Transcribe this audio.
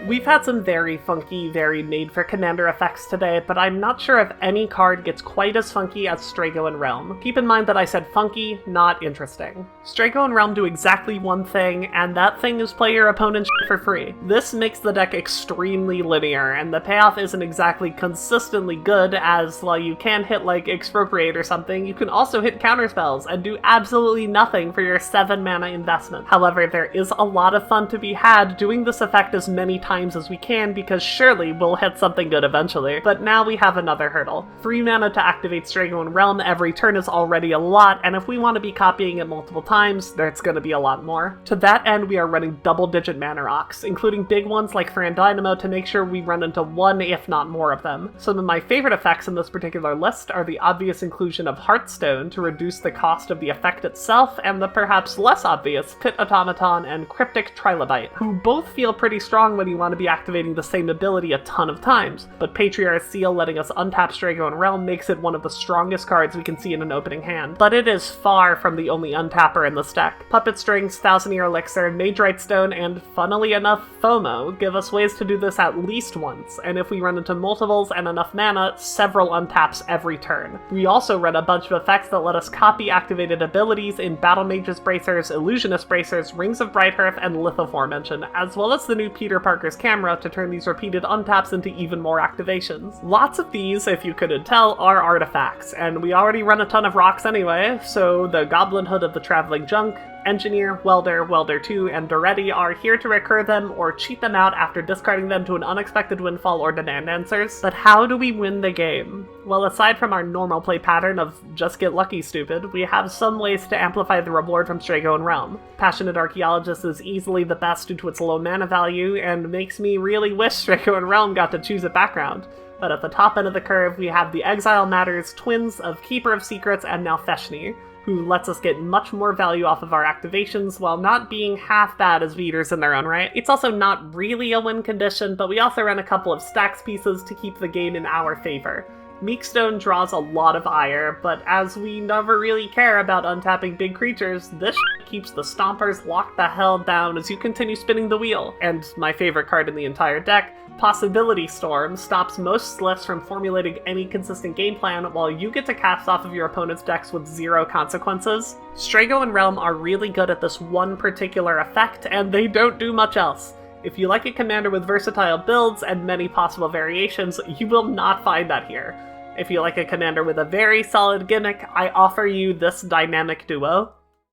We've had some very funky, very made-for-Commander effects today, but I'm not sure if any card gets quite as funky as Strago and Relm. Keep in mind that I said funky, not interesting. Strago and Relm do exactly one thing, and that thing is play your opponent's shit for free. This makes the deck extremely linear, and the payoff isn't exactly consistently good, as while you can hit like Expropriate or something, you can also hit counterspells and do absolutely nothing for your 7 mana investment. However, there is a lot of fun to be had doing this effect as many times as we can, because surely we'll hit something good eventually. But now we have another hurdle. 3 mana to activate Strago and Relm every turn is already a lot, and if we want to be copying it multiple times, there's going to be a lot more. To that end, we are running double-digit mana rocks, including big ones like Fran Dynamo to make sure we run into 1 if not more of them. Some of my favorite effects in this particular list are the obvious inclusion of Heartstone to reduce the cost of the effect itself, and the perhaps less obvious Pit Automaton and Cryptic Trilobite, who both feel pretty strong when you want to be activating the same ability a ton of times, but Patriarch's Seal letting us untap Strago and Relm makes it one of the strongest cards we can see in an opening hand. But it is far from the only untapper in this deck. Puppet Strings, Thousand Year Elixir, Magerite Stone, and funnily enough, FOMO give us ways to do this at least once, and if we run into multiples and enough mana, several untaps every turn. We also run a bunch of effects that let us copy activated abilities in Battle Mage's Bracers, Illusionist Bracers, Rings of Brighthearth, and Lithoformation, as well as the new Peter Parker's Camera to turn these repeated untaps into even more activations. Lots of these, if you couldn't tell, are artifacts, and we already run a ton of rocks anyway, so the Goblin Hood of the Traveling Junk, Engineer, Welder, Welder 2, and Doretti are here to recur them or cheat them out after discarding them to an unexpected windfall or demand answers. But how do we win the game? Well, aside from our normal play pattern of just get lucky stupid, we have some ways to amplify the reward from Strago and Relm. Passionate Archaeologist is easily the best due to its low mana value, and makes me really wish Strago and Relm got to choose a background. But at the top end of the curve, we have the Exile Matters twins of Keeper of Secrets and now Feshni, who lets us get much more value off of our activations while not being half bad as beaters in their own right. It's also not really a win condition, but we also run a couple of stacks pieces to keep the game in our favor. Meekstone draws a lot of ire, but as we never really care about untapping big creatures, this keeps the Stompers locked the hell down as you continue spinning the wheel. And my favorite card in the entire deck, Possibility Storm, stops most Sliffs from formulating any consistent game plan while you get to cast off of your opponent's decks with 0 consequences. Strago and Relm are really good at this one particular effect, and they don't do much else. If you like a commander with versatile builds and many possible variations, you will not find that here. If you like a commander with a very solid gimmick, I offer you this dynamic duo.